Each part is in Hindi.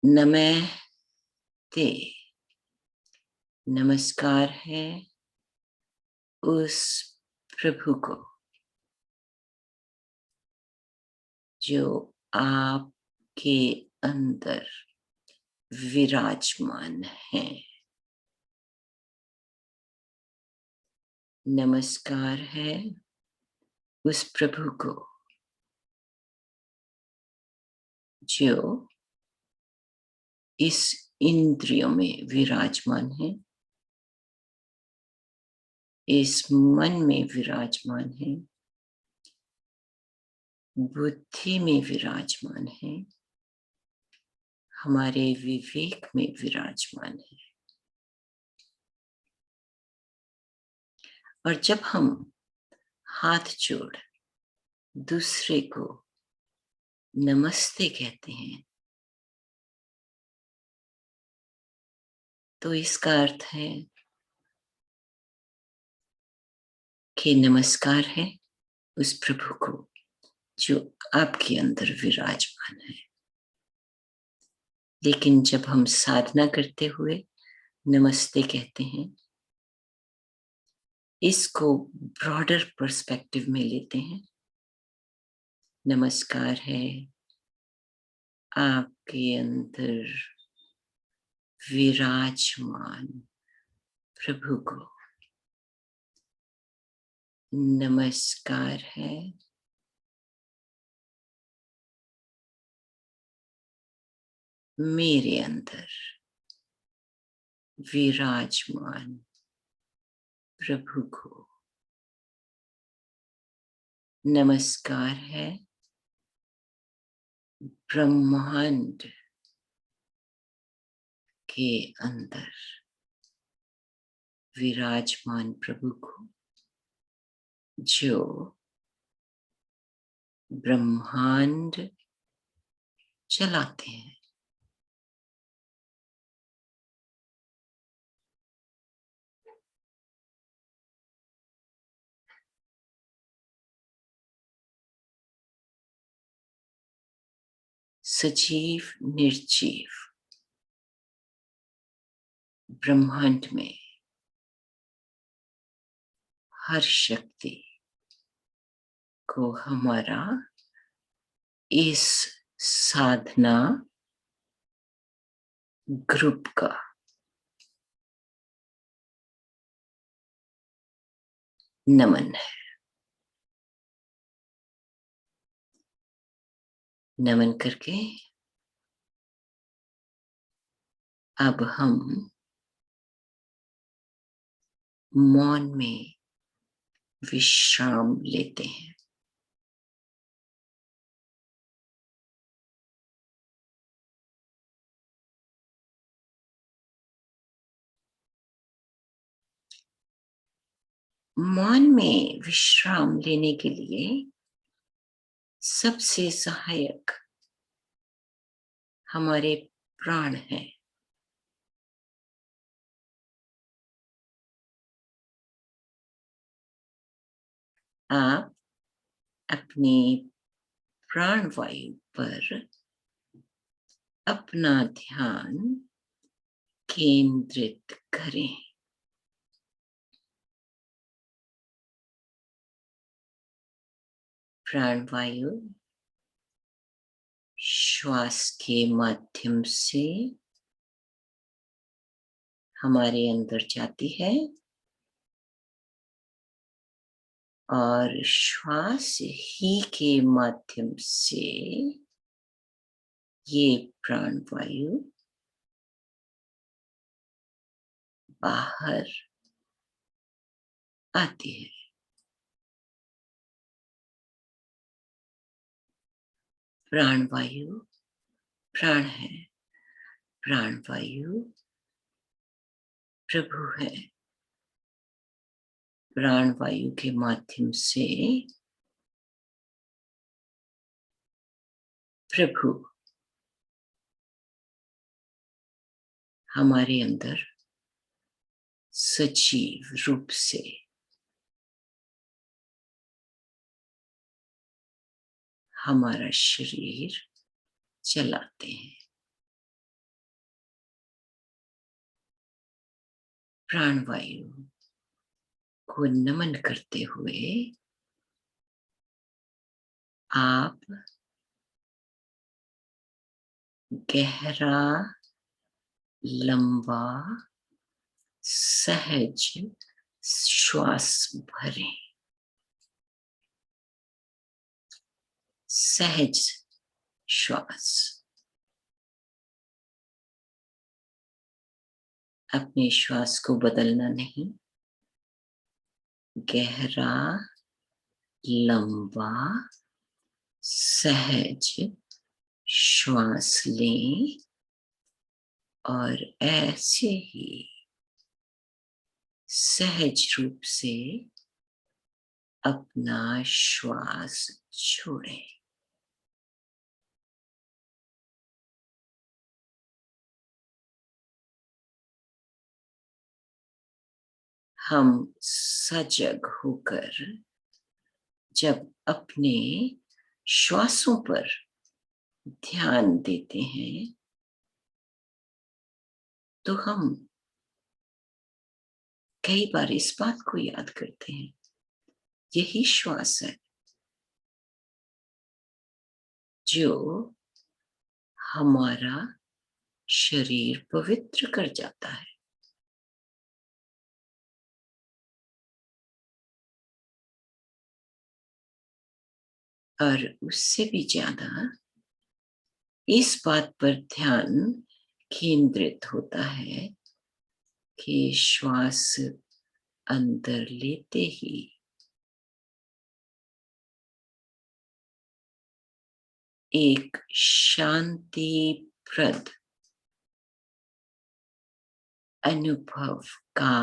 नमस्ते। नमस्कार है उस प्रभु को जो आपके अंदर विराजमान है। नमस्कार है उस प्रभु को जो इस इंद्रियों में विराजमान है, इस मन में विराजमान है, बुद्धि में विराजमान है, हमारे विवेक में विराजमान है। और जब हम हाथ जोड़ दूसरे को नमस्ते कहते हैं तो इसका अर्थ है कि नमस्कार है उस प्रभु को जो आपके अंदर विराजमान है। लेकिन जब हम साधना करते हुए नमस्ते कहते हैं, इसको ब्रॉडर पर्सपेक्टिव में लेते हैं। नमस्कार है आपके अंदर विराजमान प्रभु को। नमस्कार है मेरे अंदर विराजमान प्रभु को। नमस्कार है ब्रह्मांड के अंदर विराजमान प्रभु को जो ब्रह्मांड चलाते हैं। सजीव निर्जीव ब्रह्मांड में हर शक्ति को हमारा इस साधना ग्रुप का नमन है। नमन करके अब हम मौन में विश्राम लेते हैं। मौन में विश्राम लेने के लिए सबसे सहायक हमारे प्राण हैं। आप अपनी प्राण वायु पर अपना ध्यान केंद्रित करें। प्राण वायु श्वास के माध्यम से हमारे अंदर जाती है और श्वास ही के माध्यम से ये प्राण वायु बाहर आती है। प्राण वायु प्राण है, प्राण वायु प्रभु है। प्राण वायु के माध्यम से प्रभु हमारे अंदर सजीव रूप से हमारा शरीर चलाते हैं। प्राणवायु को नमन करते हुए आप गहरा, लंबा, सहज श्वास भरें। सहज श्वास। अपने श्वास को बदलना नहीं, गहरा, लंबा, सहज श्वास लें और ऐसे ही सहज रूप से अपना श्वास छोड़ें। हम सजग होकर जब अपने श्वासों पर ध्यान देते हैं तो हम कई बार इस बात को याद करते हैं, यही श्वास है जो हमारा शरीर पवित्र कर जाता है। और उससे भी ज्यादा इस बात पर ध्यान केंद्रित होता है कि श्वास अंदर लेते ही एक शांतिप्रद अनुभव का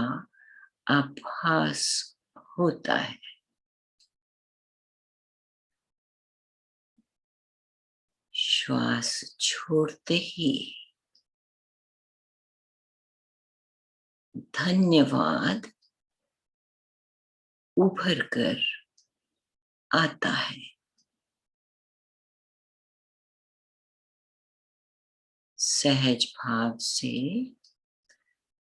आभास होता है। श्वास छोड़ते ही धन्यवाद उभर कर आता है। सहज भाव से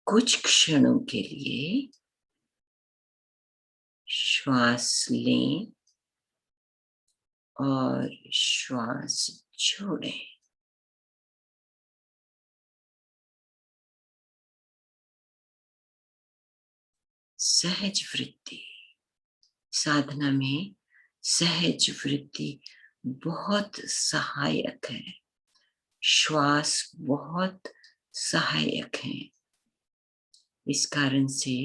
कुछ क्षणों के लिए श्वास लें और श्वास छोड़ें। सहज वृत्ति साधना में सहज वृत्ति बहुत सहायक है। श्वास बहुत सहायक है। इस कारण से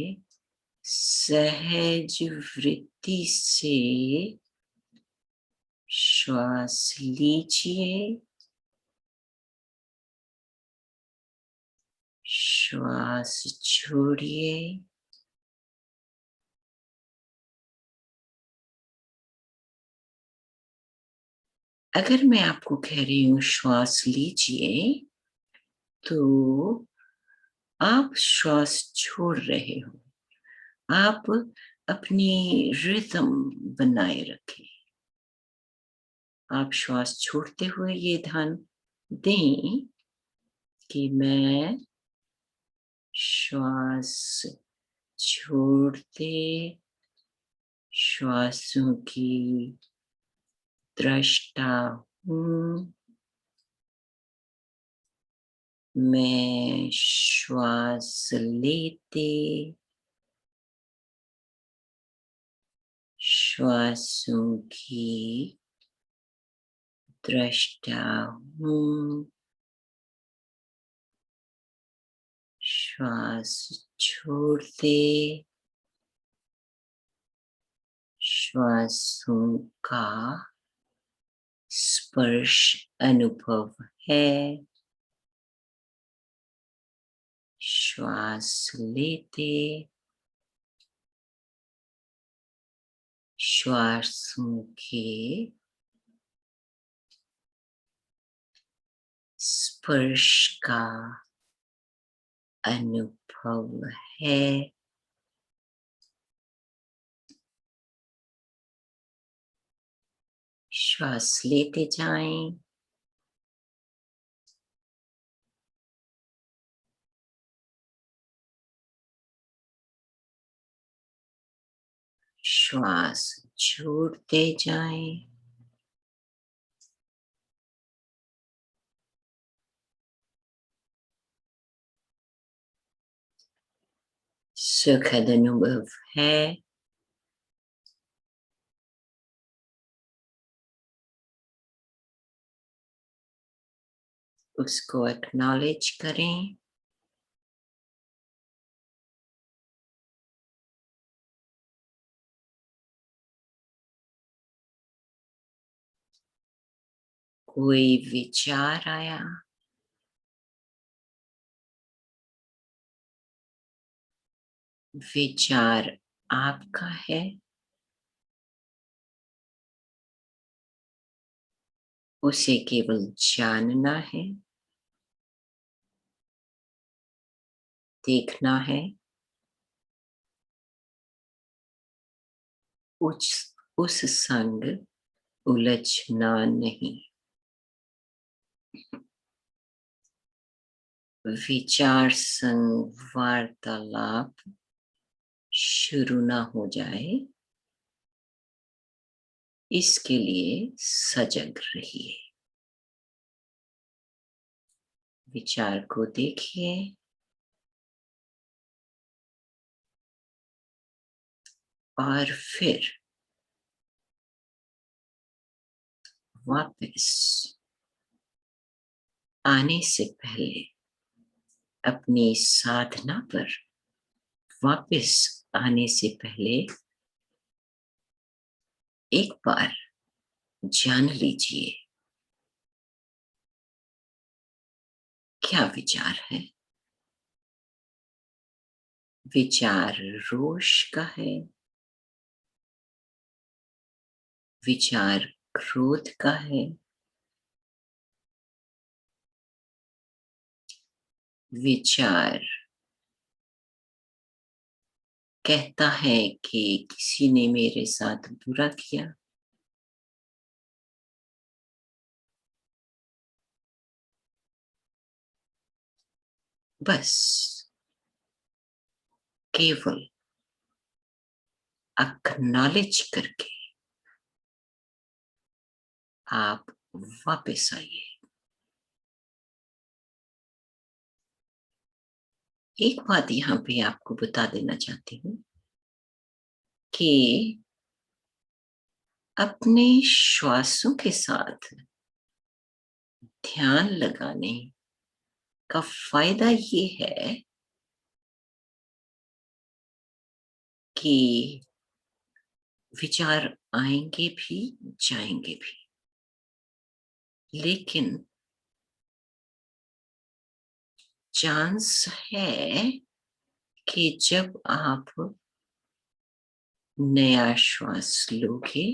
सहज वृत्ति से श्वास लीजिए, श्वास छोड़िए। अगर मैं आपको कह रही हूं श्वास लीजिए तो आप श्वास छोड़ रहे हो। आप अपनी रिदम बनाए रखें। आप श्वास छोड़ते हुए ये ध्यान दें कि मैं श्वास छोड़ते श्वासों की दृष्टा हूँ। मैं श्वास लेते श्वासों की दृष्टा हूँ। श्वास छोड़ते श्वासों का स्पर्श अनुभव है। श्वास लेते श्वासों के स्पर्श का अनुभव है। श्वास लेते जाएं, श्वास छोड़ते जाएं। सुखद अनुभव है, उसको एक्नॉलेज करें। कोई विचार आया, विचार आपका है, उसे केवल जानना है, देखना है, उस संग उलझना नहीं। विचार संग वार्तालाप शुरू ना हो जाए, इसके लिए सजग रहिए। विचार को देखिए और फिर वापस आने से पहले अपनी साधना पर वापस आने से पहले एक बार जान लीजिए क्या विचार है। विचार रोष का है, विचार क्रोध का है, विचार कहता है कि किसी ने मेरे साथ बुरा किया। बस केवल एक्नॉलेज करके आप वापस आइए। एक बात यहां पे आपको बता देना चाहती हूँ कि अपने श्वासों के साथ ध्यान लगाने का फायदा ये है कि विचार आएंगे भी जाएंगे भी, लेकिन चांस है कि जब आप नया श्वास लोगे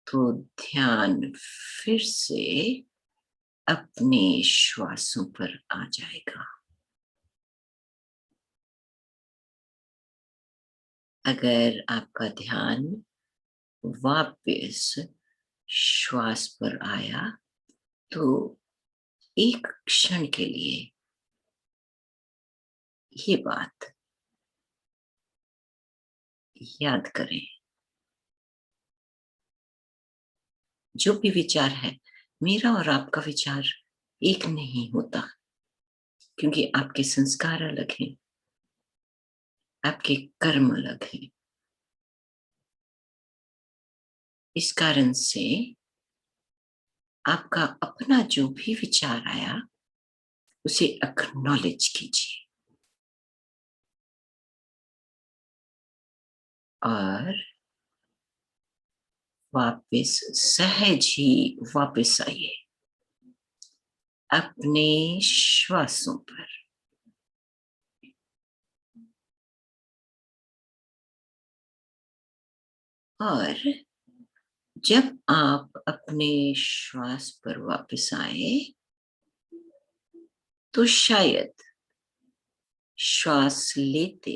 तो ध्यान फिर से अपने श्वासों पर आ जाएगा। अगर आपका ध्यान वापस श्वास पर आया तो एक क्षण के लिए ये बात याद करें, जो भी विचार है, मेरा और आपका विचार एक नहीं होता, क्योंकि आपके संस्कार अलग हैं, आपके कर्म अलग हैं। इस कारण से आपका अपना जो भी विचार आया उसे एक्नॉलेज कीजिए और वापस सहज ही वापस आइए अपने श्वासों पर। और जब आप अपने श्वास पर वापस आए तो शायद श्वास लेते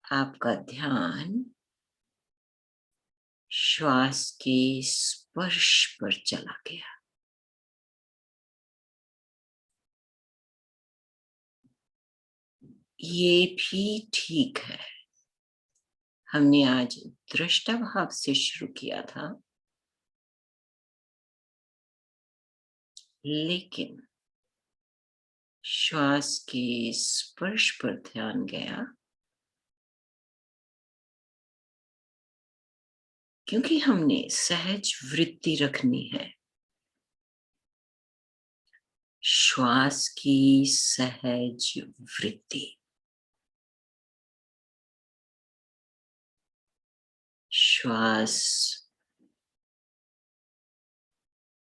आपका ध्यान श्वास के स्पर्श पर चला गया। ये भी ठीक है। हमने आज दृष्टा भाव से शुरू किया था, लेकिन श्वास के स्पर्श पर ध्यान गया, क्योंकि हमने सहज वृत्ति रखनी है। श्वास की सहज वृत्ति। श्वास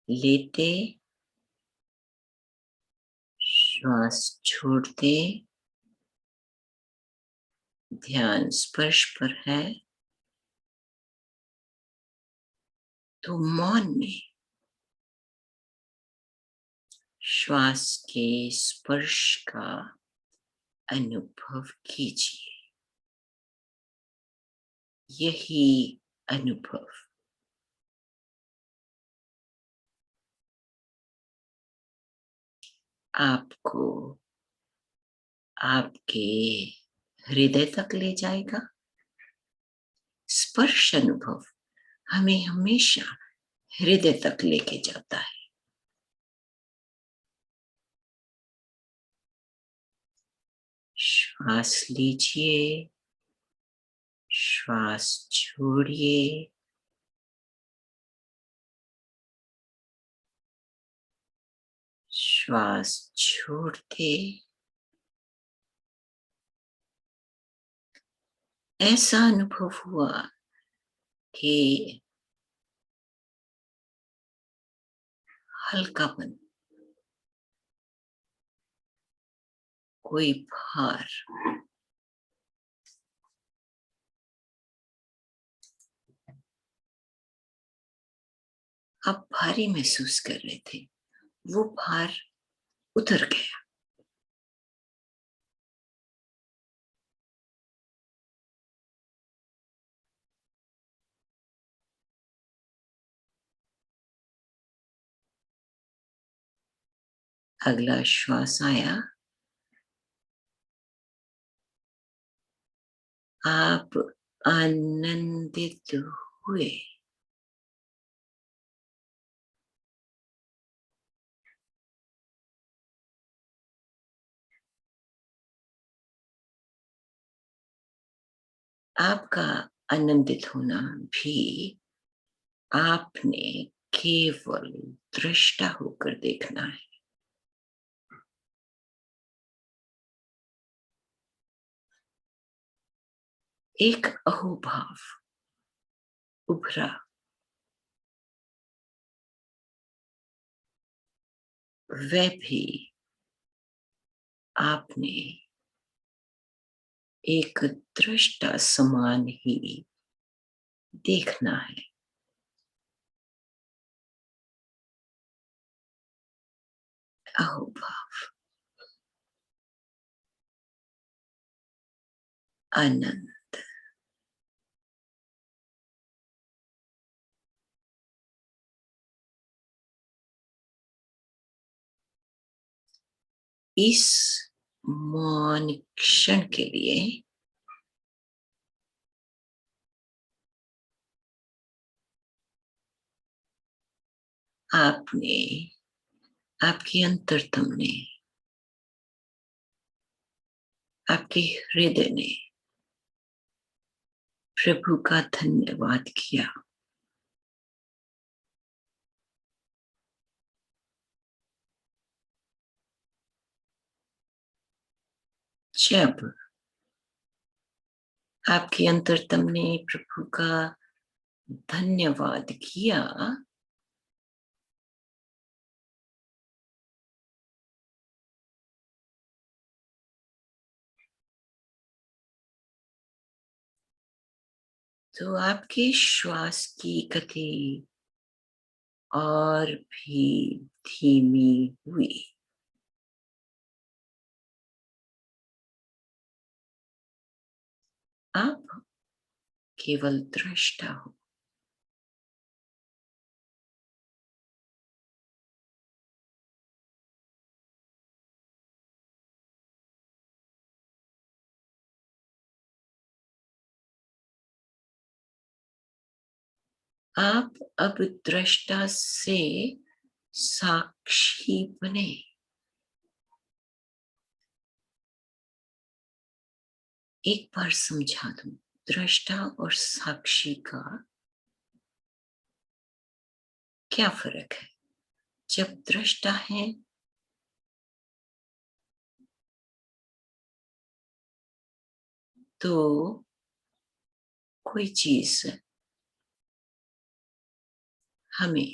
लेते, श्वास छोड़ते, ध्यान स्पर्श पर है, तो मौन में श्वास के स्पर्श का अनुभव कीजिए। यही अनुभव आपको आपके हृदय तक ले जाएगा। स्पर्श अनुभव हमें हमेशा हृदय तक लेके जाता है। श्वास लीजिए, श्वास छोड़िए, श्वास छोड़ते ऐसा अनुभव हुआ कि हल्कापन, कोई भार आप भारी महसूस कर रहे थे, वो भार उतर गया। अगला श्वास आया, आप आनंदित हुए। आपका आनंदित होना भी आपने केवल दृष्टा होकर देखना है। एक अहोभाव उभरा, वह भी आपने एक दृष्टा समान ही देखना है। अहोभाव, आनंद, इस मौन क्षण के लिए आपने, आपके अंतरतम ने, आपके हृदय ने प्रभु का धन्यवाद किया। जब आपके अंतरतम ने प्रभु का धन्यवाद किया, तो आपके श्वास की गति और भी धीमी हुई। आप केवल दृष्टा हो। आप अब दृष्टा से साक्षी बने। एक बार समझा दूं, दृष्टा और साक्षी का क्या फर्क है। जब दृष्टा है तो कोई चीज हमें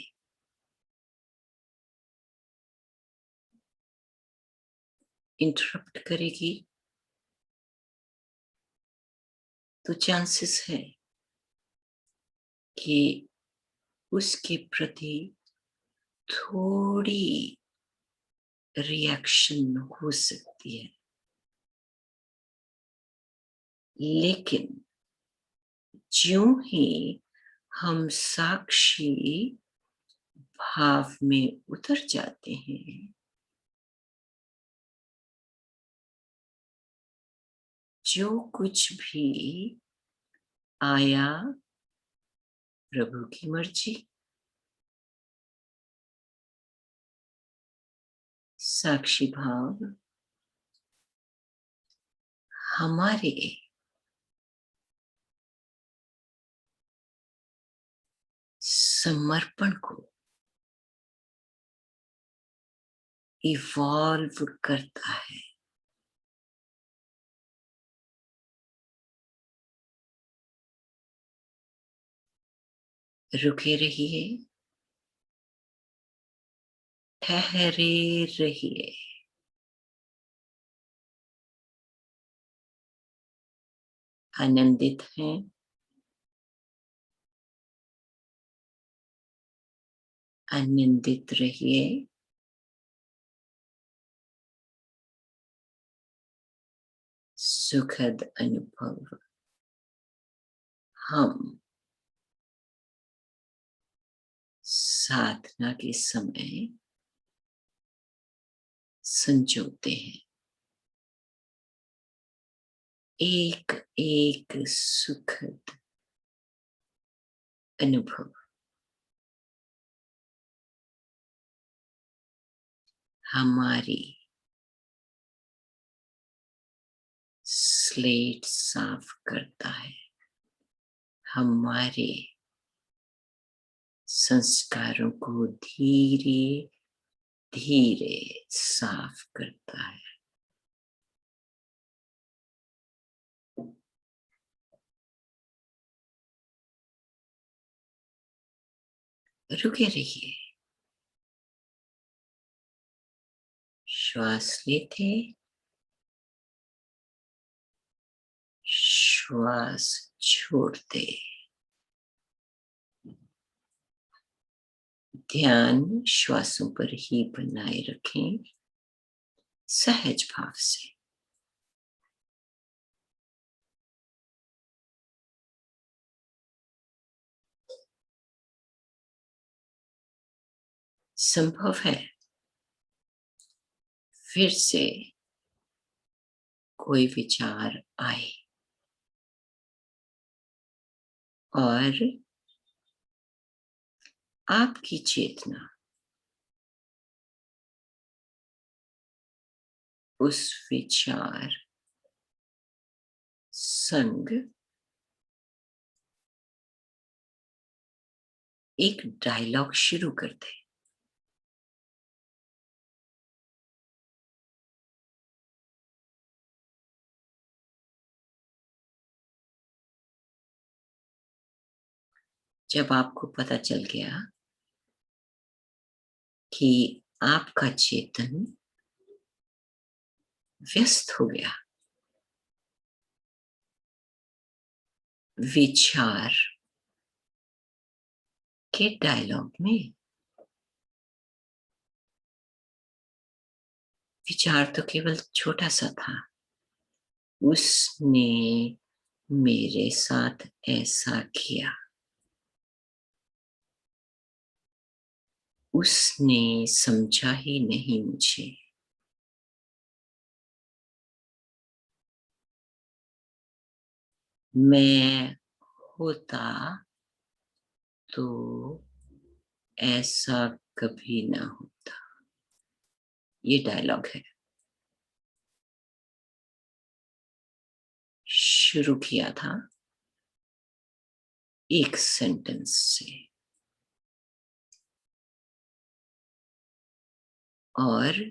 इंटरप्ट करेगी तो चांसेस है कि उसके प्रति थोड़ी रिएक्शन हो सकती है। लेकिन ज्यों ही हम साक्षी भाव में उतर जाते हैं, जो कुछ भी आया प्रभु की मर्जी, साक्षी भाव हमारे समर्पण को इवॉल्व करता है। रुके रहिए, ठहरे रहिए, आनंदित हैं, आनंदित रहिए। सुखद अनुभव हम साधना के समय संजोते हैं। एक एक सुखद अनुभव हमारी स्लेट साफ करता है, हमारे संस्कारों को धीरे धीरे साफ करता है। रुके रहिए, श्वास लेते, श्वास छोड़ते, ध्यान श्वासों पर ही बनाए रखें, सहज भाव से। संभव है फिर से कोई विचार आए और आपकी चेतना उस विचार संग एक डायलॉग शुरू कर दे। जब आपको पता चल गया कि आपका चेतन व्यस्त हो गया विचार के डायलॉग में, विचार तो केवल छोटा सा था, उसने मेरे साथ ऐसा किया, उसने समझा ही नहीं मुझे। मैं होता तो ऐसा कभी ना होता। ये डायलॉग है। शुरू किया था एक सेंटेंस से और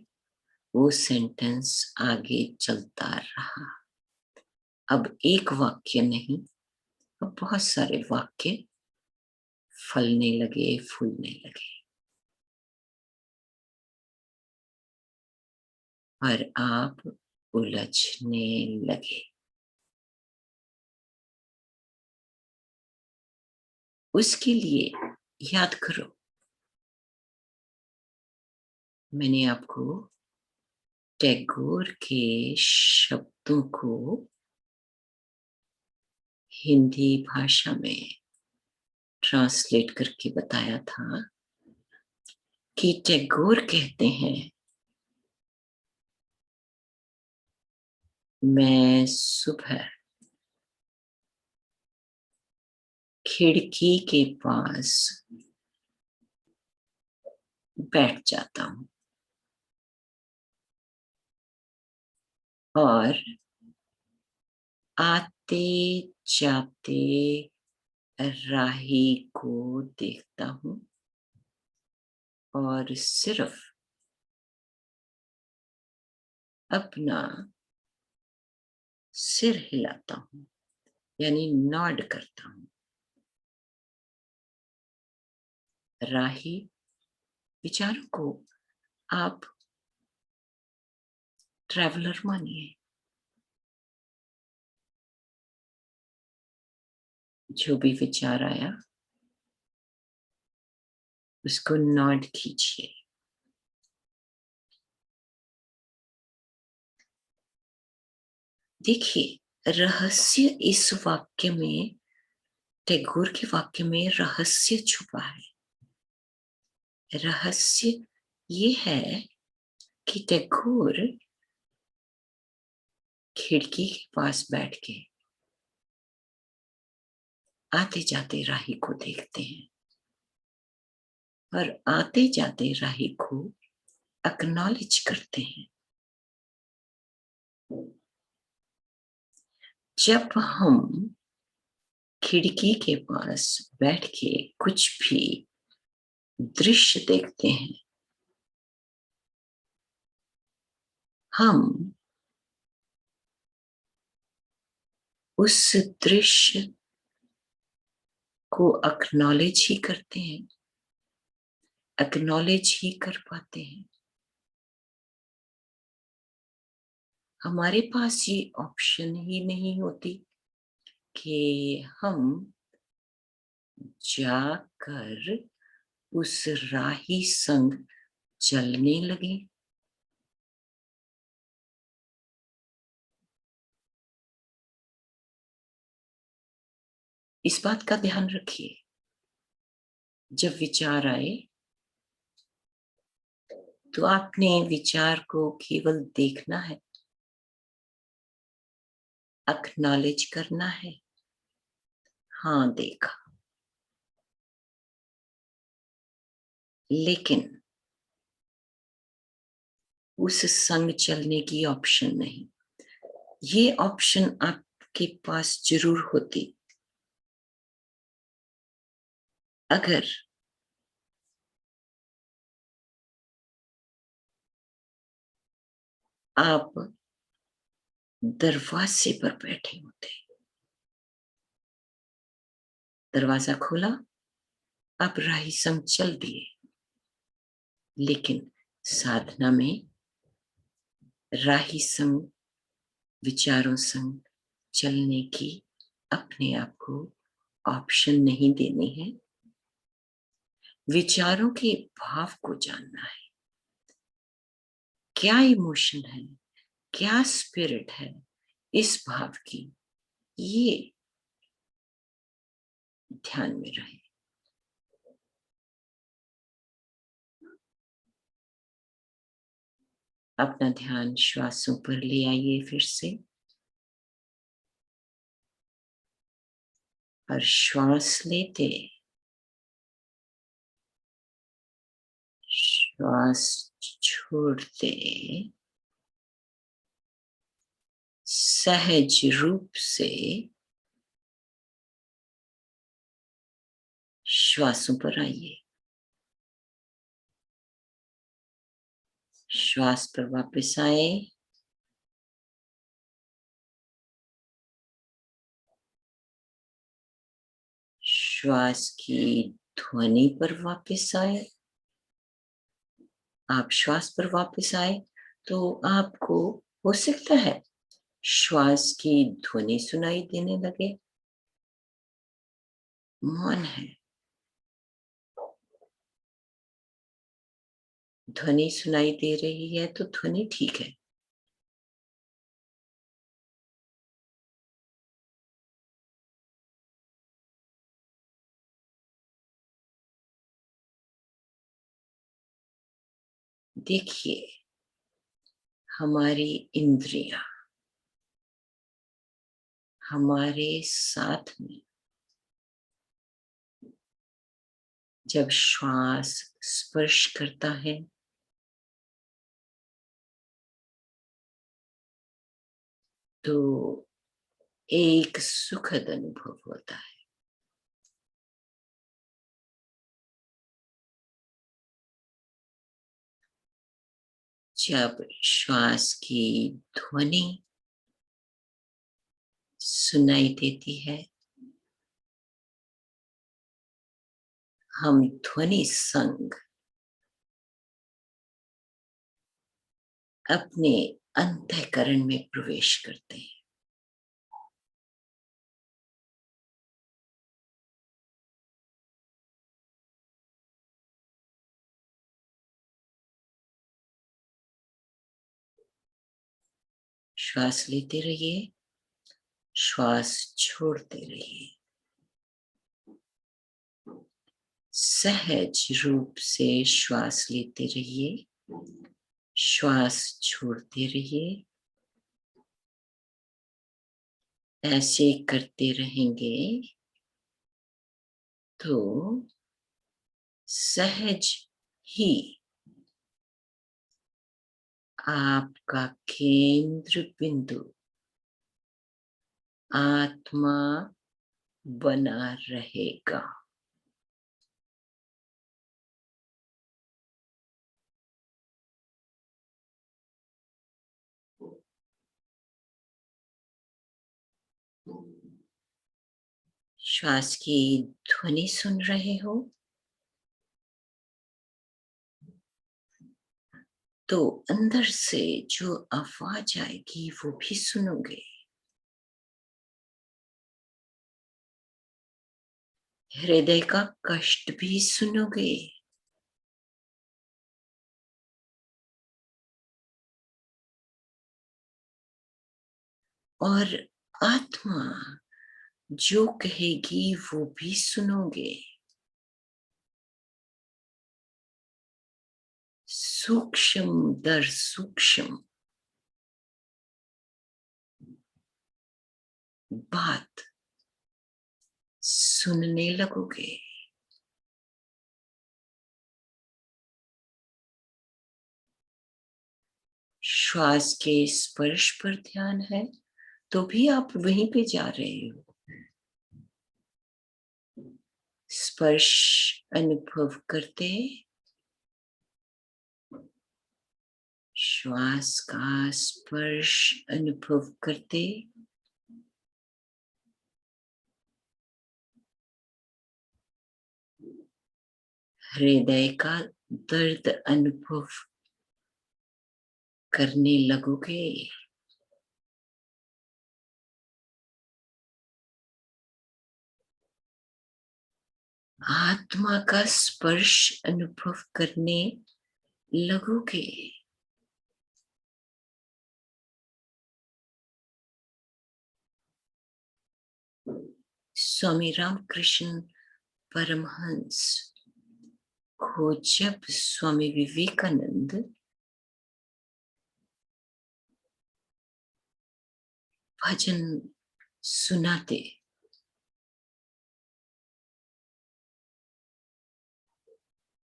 वो सेंटेंस आगे चलता रहा। अब एक वाक्य नहीं, अब बहुत सारे वाक्य फलने लगे, फूलने लगे और आप उलझने लगे। उसके लिए याद करो, मैंने आपको टैगोर के शब्दों को हिंदी भाषा में ट्रांसलेट करके बताया था कि टैगोर कहते हैं, मैं सुबह खिड़की के पास बैठ जाता हूं और आते जाते राही को देखता हूं और सिर्फ अपना सिर हिलाता हूं, यानी नॉड करता हूं। राही विचारों को आप ट्रैवलर मानिए, जो भी विचार आया उसको नॉड कीजिए। देखिए, रहस्य इस वाक्य में, टैगोर के वाक्य में रहस्य छुपा है। रहस्य ये है कि टैगोर खिड़की के पास बैठ के आते जाते राही को देखते हैं और आते जाते राही को एक्नॉलेज करते हैं। जब हम खिड़की के पास बैठ के कुछ भी दृश्य देखते हैं, हम उस दृश्य को एक्नॉलेज ही करते हैं, एक्नॉलेज ही कर पाते हैं। हमारे पास ये ऑप्शन ही नहीं होती कि हम जाकर उस राही संग चलने लगे। इस बात का ध्यान रखिए, जब विचार आए तो आपने विचार को केवल देखना है, एक्नॉलेज करना है। हाँ, देखा, लेकिन उस संग चलने की ऑप्शन नहीं। ये ऑप्शन आपके पास जरूर होती अगर आप दरवाजे पर बैठे होते। दरवाजा खोला, आप राही संग चल दिए, लेकिन साधना में राही संग, विचारों संग चलने की अपने आप को ऑप्शन नहीं देनी है। विचारों के भाव को जानना है, क्या इमोशन है, क्या स्पिरिट है इस भाव की, ये ध्यान में रहे। अपना ध्यान श्वासों पर ले आइए फिर से और श्वास लेते श्वास छोड़ते सहज रूप से श्वासों पर आइए। श्वास पर वापस आए। श्वास की ध्वनि पर वापस आए। आप श्वास पर वापस आए तो आपको हो सकता है श्वास की ध्वनि सुनाई देने लगे। मौन है, ध्वनि सुनाई दे रही है तो ध्वनि ठीक है। देखिए, हमारी इंद्रियां हमारे साथ में जब श्वास स्पर्श करता है तो एक सुखद अनुभव होता है। जब श्वास की ध्वनि सुनाई देती है, हम ध्वनि संग अपने अंतःकरण में प्रवेश करते हैं। श्वास लेते रहिए, श्वास छोड़ते रहिए। सहज रूप से श्वास लेते रहिए, श्वास छोड़ते रहिए। ऐसे करते रहेंगे तो सहज ही आपका केंद्र बिंदु आत्मा बना रहेगा। श्वास की ध्वनि सुन रहे हो तो अंदर से जो आवाज आएगी वो भी सुनोगे। हृदय का कष्ट भी सुनोगे। और आत्मा जो कहेगी वो भी सुनोगे। सूक्ष्म दर सूक्ष्म बात सुनने लगोगे। श्वास के स्पर्श पर ध्यान है तो भी आप वहीं पे जा रहे हो। स्पर्श अनुभव करते, श्वास का स्पर्श अनुभव करते, हृदय का दर्द अनुभव करने लगोगे। आत्मा का स्पर्श अनुभव करने लगोगे। स्वामी रामकृष्ण परमहंस को जब स्वामी विवेकानंद भजन सुनाते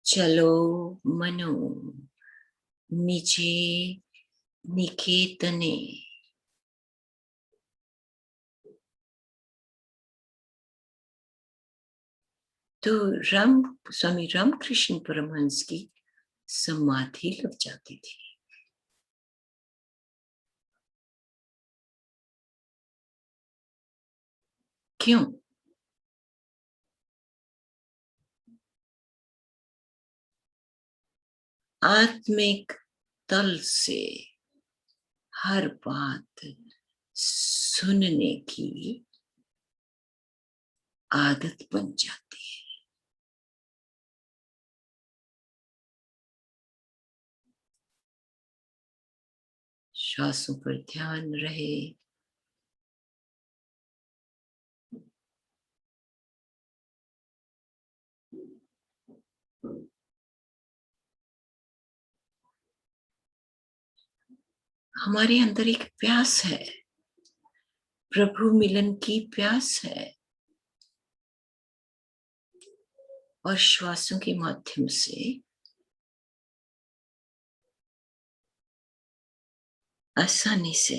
चलो मनो निजे निकेतने। तो स्वामी रामकृष्ण परमहंस की समाधि लग जाती थी। क्यों? आत्मिक तल से हर बात सुनने की आदत बन जाती है। श्वासों पर ध्यान रहे। हमारे अंदर एक प्यास है, प्रभु मिलन की प्यास है, और श्वासों के माध्यम से आसानी से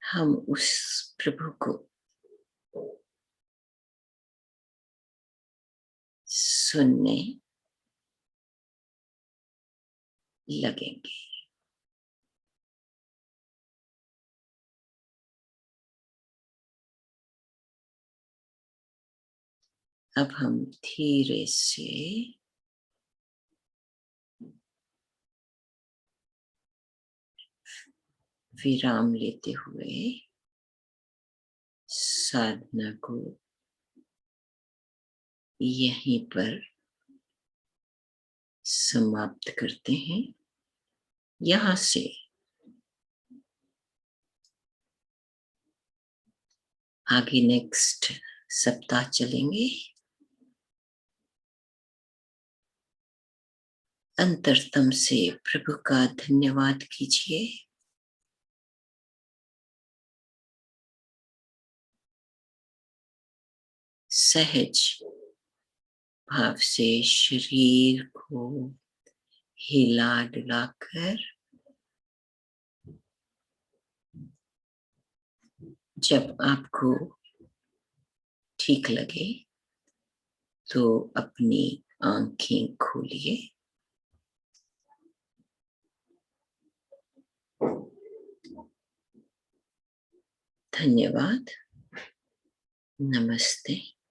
हम उस प्रभु को सुनने लगेंगे। अब हम धीरे से विराम लेते हुए साधना को यहीं पर समाप्त करते हैं। यहां से आगे नेक्स्ट सप्ताह चलेंगे। अंतरतम से प्रभु का धन्यवाद कीजिए। सहज भाव से शरीर को हिला डुलाकर जब आपको ठीक लगे तो अपनी आंखें खोलिए। धन्यवाद। नमस्ते।